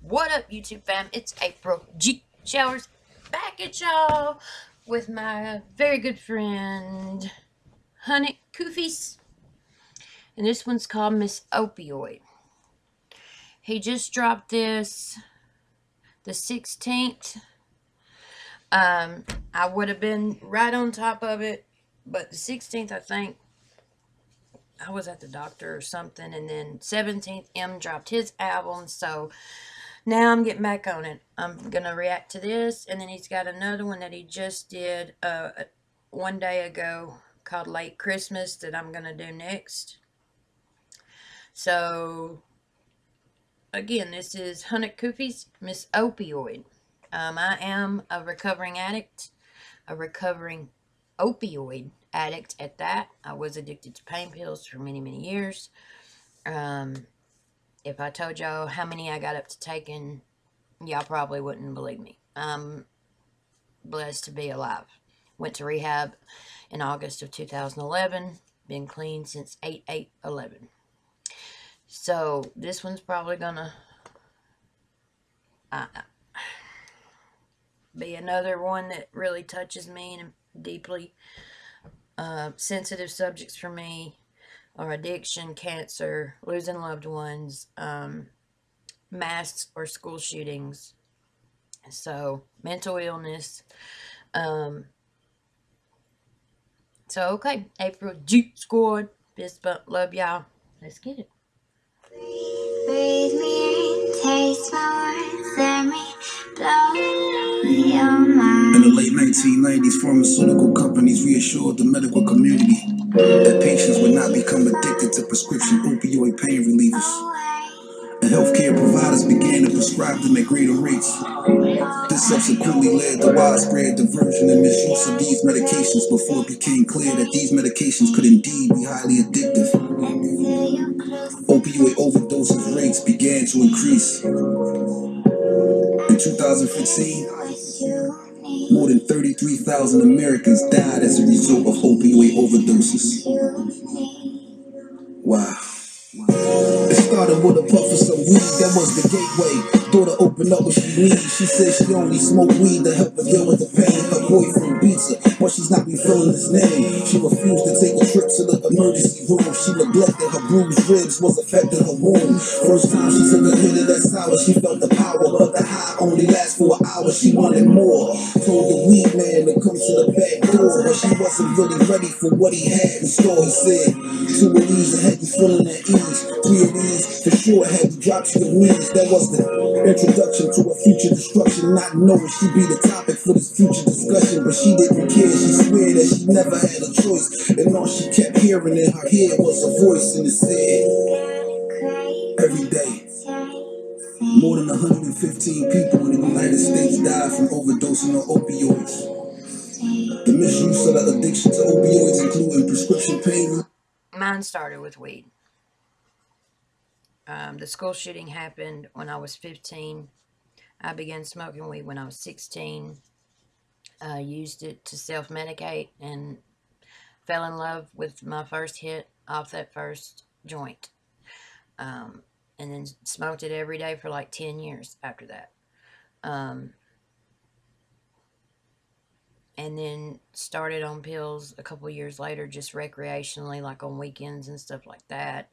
What up, YouTube fam? It's April G Showers back at y'all with my very good friend Honey Kufis, and this one's called Miss Opioid. He just dropped this the 16th. I would have been right on top of it, but the 16th, I think I was at the doctor or something, and then 17th M dropped his album, so now I'm getting back on it. I'm going to react to this, and then he's got another one that he just did one day ago called Late Christmas that I'm going to do next. So, again, this is Hunter Kufis, Miss Opioid. I am a recovering addict, a recovering opioid addict at that. I was addicted to pain pills for many, many years. If I told y'all how many I got up to taking, y'all probably wouldn't believe me. I'm blessed to be alive. Went to rehab in August of 2011. Been clean since 8/8/11. So this one's probably gonna be another one that really touches me and deeply. Sensitive subjects for me are addiction, cancer, losing loved ones, mass or school shootings. So mental illness. So okay, April G Squad, fist bump, love y'all. Let's get it. Breathe me in, taste my words, let me blow your mind. In the late 1990s, pharmaceutical companies reassured the medical community that patients would not become addicted to prescription opioid pain relievers. And healthcare providers began to prescribe them at greater rates. This subsequently led to widespread diversion and misuse of these medications before it became clear that these medications could indeed be highly addictive. Opioid overdoses rates began to increase. In 2015, more than 33,000 Americans died as a result of opioid overdoses. Wow. It started with a puff of some weed, that was the gateway. Thought to open up what she needs. She said she only smoked weed to help her deal with the pain. Her boyfriend beats her, but she's not refilling his name. She refused to take a trip to the emergency room. She neglected her bruised ribs was affecting her womb. First time she took a hit of that sour, she felt the power, but the high only lasts for an hour. She wanted more. Told the weed man to come to the back door, but she wasn't really ready for what he had in store. He said, two of these and had you feeling at ease. Three of these for sure had you drop to your knees. That was the introduction to a future destruction. Not knowing she'd be the topic for this future discussion, but she didn't care. She swear that she never had a choice, and all she kept hearing in her head was a voice, and it said, every day more than 115 people in the United States died from overdosing on opioids. The misuse of the addiction to opioids, including prescription pain. Mine started with weed. The school shooting happened when I was 15. I began smoking weed when I was 16. Used it to self-medicate and fell in love with my first hit off that first joint. And then smoked it every day for like 10 years after that. And then started on pills a couple years later, just recreationally, like on weekends and stuff like that.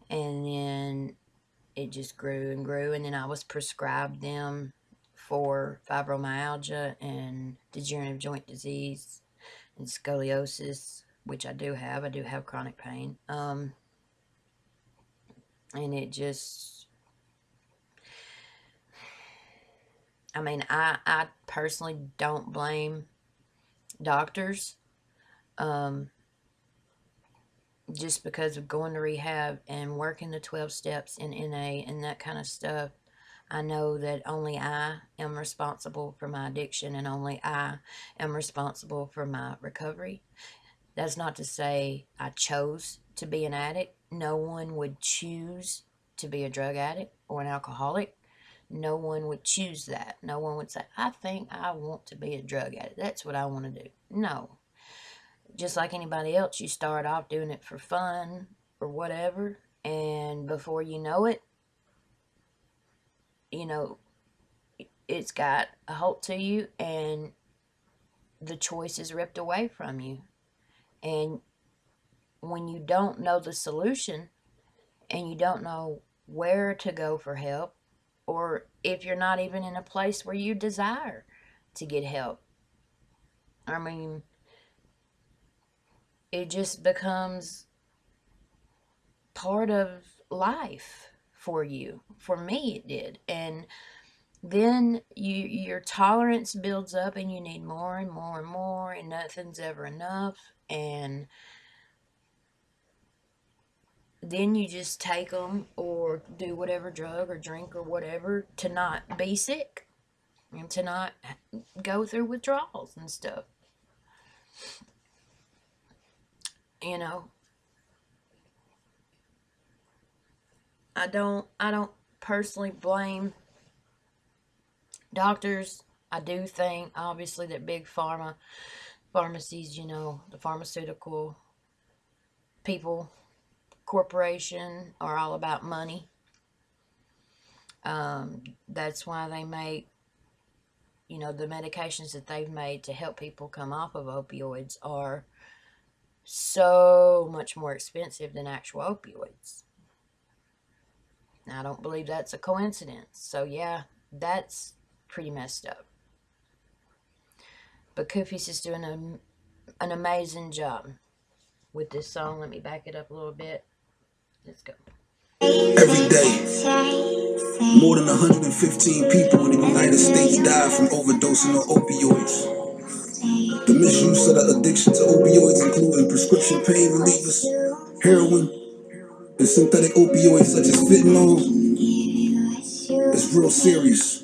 And then it just grew and grew, and then I was prescribed them for fibromyalgia and degenerative joint disease and scoliosis, which I do have. I do have chronic pain. And it just, I mean, I personally don't blame doctors. Just because of going to rehab and working the 12 steps in NA and that kind of stuff, I know that only I am responsible for my addiction and only I am responsible for my recovery. That's not to say I chose to be an addict. No one would choose to be a drug addict or an alcoholic. No one would choose that. No one would say, I think I want to be a drug addict. That's what I want to do. No. Just like anybody else, you start off doing it for fun or whatever, and before you know it, you know, it's got a hold to you and the choice is ripped away from you. And when you don't know the solution and you don't know where to go for help, or if you're not even in a place where you desire to get help, I mean, it just becomes part of life for you. For me, it did. And then your tolerance builds up and you need more and more and more, and nothing's ever enough. And then you just take them or do whatever drug or drink or whatever to not be sick and to not go through withdrawals and stuff. You know, I don't personally blame doctors. I do think obviously that big pharmacies, the pharmaceutical people, corporation are all about money. That's why they make, the medications that they've made to help people come off of opioids are so much more expensive than actual opioids. Now, I don't believe that's a coincidence. So, yeah, that's pretty messed up. But Kufis is doing an amazing job with this song. Let me back it up a little bit. Let's go. Every day, more than 115 people in the United States die from overdosing on opioids. The misuse of the addiction to opioids, including prescription pain relievers, heroin, and synthetic opioids such as fentanyl, is real serious.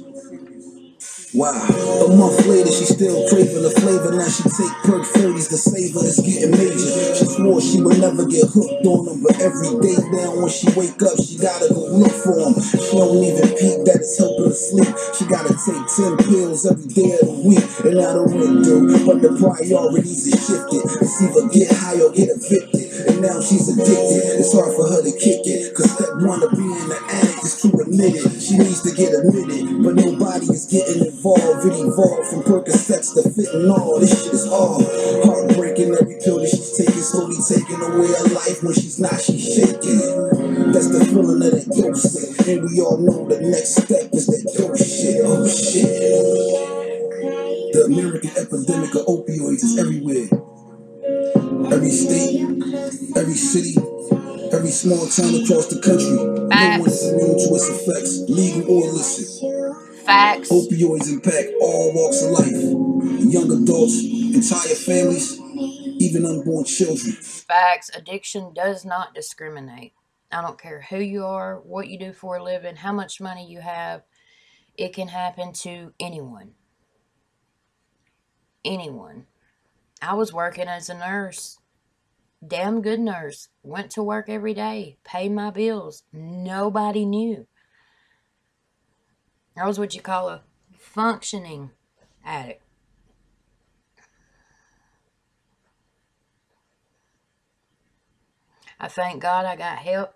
Wow. A month later, she still craving the flavor. Now she take perk 30s to save her. It's getting major. She swore she would never get hooked on them, but every day now when she wake up, she gotta go look for them. She don't even peep that it's helping her sleep. She gotta take 10 pills every day of the week, and now the rent due, but the priorities are shifted. It's either get high or get evicted, and now she's addicted. It's hard for her to kick it, cause step one of being an addict is to admit it. She needs to get admitted, but nobody is getting involved. It evolved from Percocets to fentanyl. This shit is all heartbreaking. Every pill that she's taking slowly taking away her life. When she's not, she's shaking. That's the feeling of that dose. And we all know the next step is that dose shit. Oh shit. The American epidemic of opioids is everywhere. Every state, every city, every small town across the country. No one is immune to its effects, legal or illicit. Facts. Opioids impact all walks of life. Young adults, entire families, even unborn children. Facts. Addiction does not discriminate. I don't care who you are, what you do for a living, how much money you have. It can happen to anyone. Anyone. I was working as a nurse. Damn good nurse. Went to work every day. Paid my bills. Nobody knew. I was what you call a functioning addict. I thank God I got help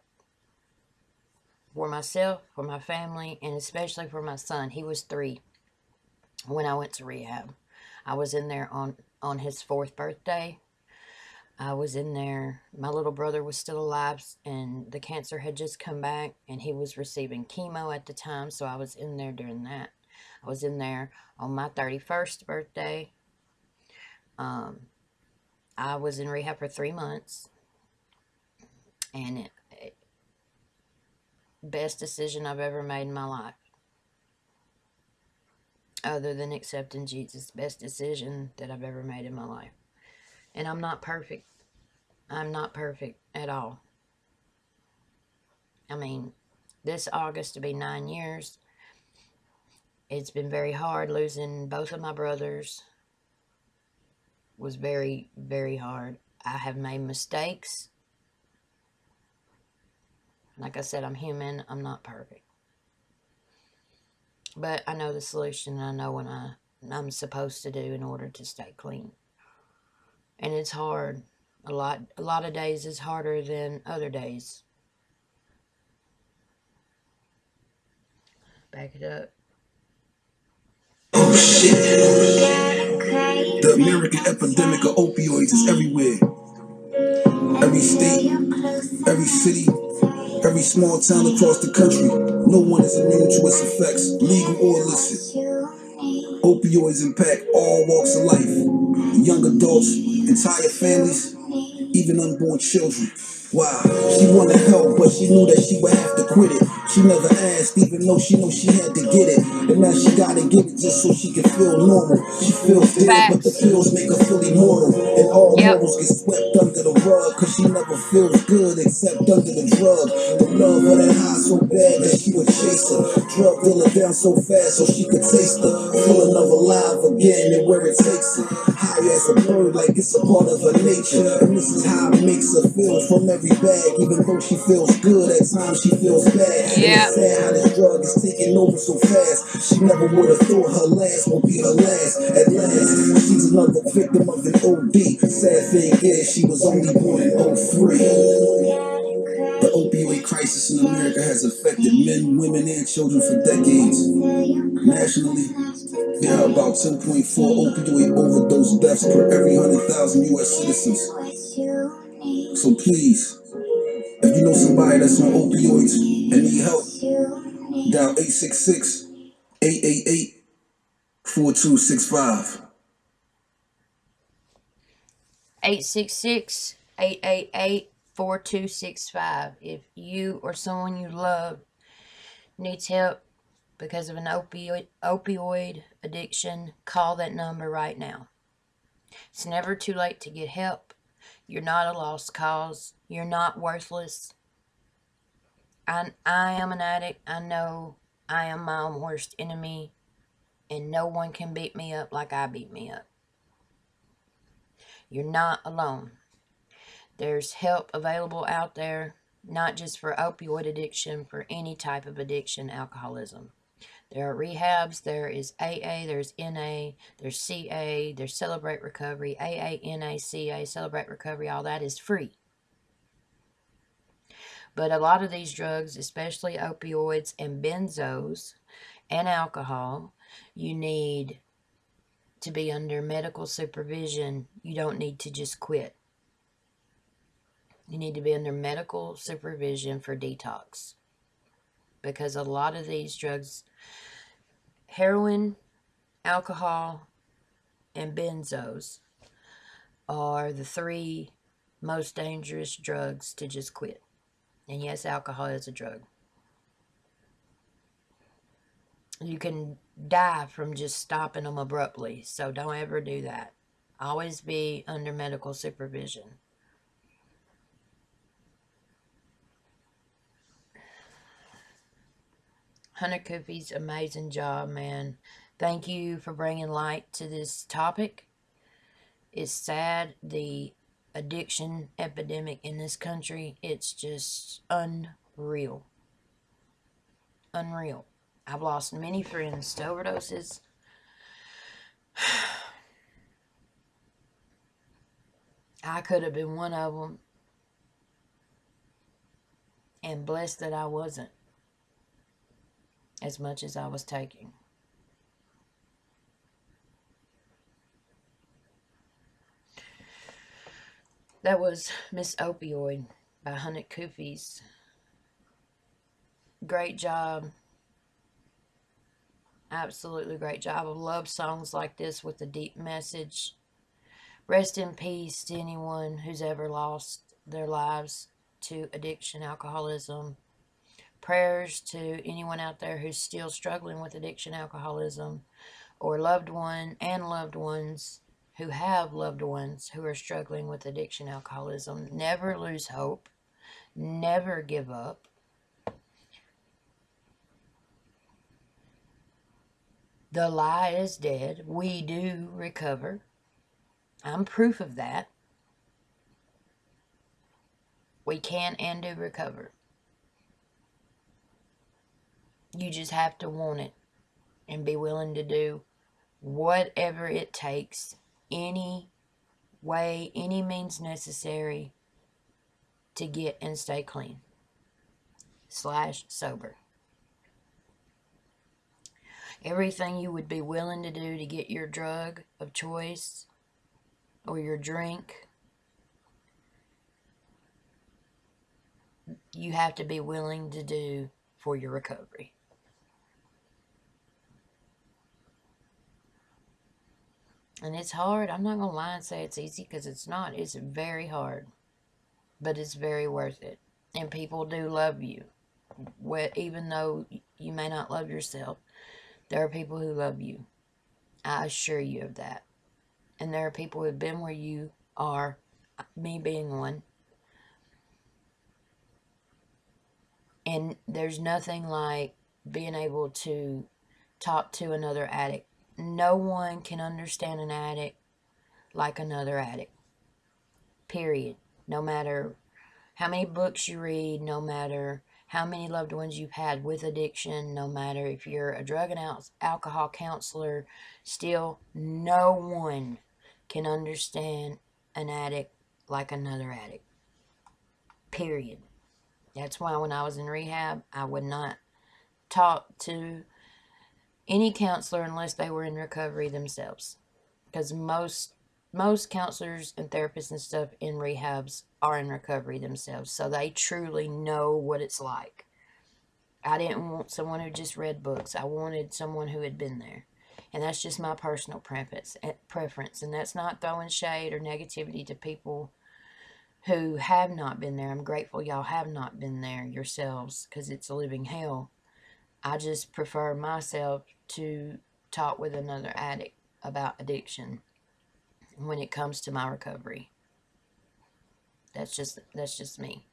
for myself, for my family, and especially for my son. He was 3 when I went to rehab. I was in there on his 4th birthday. I was in there. My little brother was still alive, and the cancer had just come back, and he was receiving chemo at the time, so I was in there during that. I was in there on my 31st birthday. I was in rehab for 3 months, and best decision I've ever made in my life. Other than accepting Jesus, best decision that I've ever made in my life. And I'm not perfect. I'm not perfect at all. I mean, this August to be 9 years. It's been very hard. Losing both of my brothers was very, very hard. I have made mistakes. Like I said, I'm human. I'm not perfect. But I know the solution. I know what I'm supposed to do in order to stay clean. And it's hard. A lot of days is harder than other days. Back it up. Oh shit. The American epidemic of opioids is everywhere. Every state, every city, every small town across the country. No one is immune to its effects, legal or illicit. Opioids impact all walks of life. Young adults, entire families, even unborn children. Wow, she wanted help, but she knew that she would have to quit it. She never asked, even though she knew she had to get it. And now she gotta get it just so she can feel normal. She feels dead, but the pills make her feel immortal. And all morals get swept under the rug, cause she never feels good except under the drug. The love of that high so bad that she would chase her. Drug dealer down so fast so she could taste her. Feeling of alive again and where it takes her. High as a bird, like it's a part of her nature. And this is how it makes her feel from every bag. Even though she feels good, at times she feels bad. Yeah. And it's sad how this drug is taking over so fast. She never would have thought her last would be her last. At last, she's another victim of an OD. Sad thing is, she was only born in '03. The opioid crisis in America has affected men, women, and children for decades. Nationally, there are about 10.4 opioid overdose deaths per every 100,000 U.S. citizens. So please, if you know somebody that's on opioids and need help, dial 866-888-4265. 866-888-4265. If you or someone you love needs help because of an opioid addiction, call that number right now. It's never too late to get help. You're not a lost cause. You're not worthless. I am an addict. I know I am my own worst enemy, and no one can beat me up like I beat me up. You're not alone. There's help available out there, not just for opioid addiction, for any type of addiction, alcoholism. There are rehabs, there is AA, there's NA, there's CA, there's Celebrate Recovery, AA, NA, CA, Celebrate Recovery, all that is free. But a lot of these drugs, especially opioids and benzos and alcohol, you need to be under medical supervision. You don't need to just quit. You need to be under medical supervision for detox. Because a lot of these drugs, heroin, alcohol, and benzos, are the three most dangerous drugs to just quit. And yes, alcohol is a drug. You can die from just stopping them abruptly, so don't ever do that. Always be under medical supervision. Hunter Kufis, amazing job, man. Thank you for bringing light to this topic. It's sad, the addiction epidemic in this country. It's just unreal. Unreal. I've lost many friends to overdoses. I could have been one of them. And blessed that I wasn't. As much as I was taking. That was Miss Opioid by Hunter Kufis. Great job. Absolutely great job. I love songs like this with a deep message. Rest in peace to anyone who's ever lost their lives to addiction, alcoholism. Prayers to anyone out there who's still struggling with addiction, alcoholism, or loved ones who have loved ones who are struggling with addiction, alcoholism. Never lose hope. Never give up. The lie is dead. We do recover. I'm proof of that. We can and do recover. You just have to want it and be willing to do whatever it takes, any way, any means necessary to get and stay clean / sober. Everything you would be willing to do to get your drug of choice or your drink, you have to be willing to do for your recovery. And it's hard. I'm not going to lie and say it's easy, because it's not. It's very hard. But it's very worth it. And people do love you. Even though you may not love yourself, there are people who love you. I assure you of that. And there are people who have been where you are, me being one. And there's nothing like being able to talk to another addict. No one can understand an addict like another addict. Period. No matter how many books you read, no matter how many loved ones you've had with addiction, no matter if you're a drug and alcohol counselor, still no one can understand an addict like another addict. Period. That's why when I was in rehab, I would not talk to any counselor unless they were in recovery themselves. Because most counselors and therapists and stuff in rehabs are in recovery themselves. So they truly know what it's like. I didn't want someone who just read books. I wanted someone who had been there. And that's just my personal preference. And that's not throwing shade or negativity to people who have not been there. I'm grateful y'all have not been there yourselves, because it's a living hell. I just prefer myself to talk with another addict about addiction when it comes to my recovery. That's just me.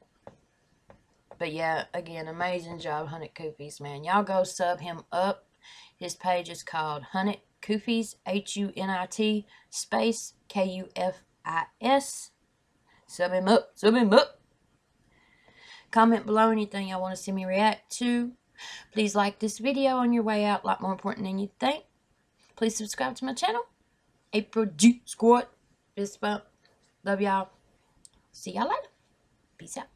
But yeah, again, amazing job, Hunted Kufis, man. Y'all go sub him up. His page is called Hunted Kufis, HUNIT space KUFIS. Sub him up. Sub him up. Comment below anything y'all want to see me react to. Please like this video on your way out. A lot more important than you think. Please subscribe to my channel. April G Squad. Fist bump. Love y'all. See y'all later. Peace out.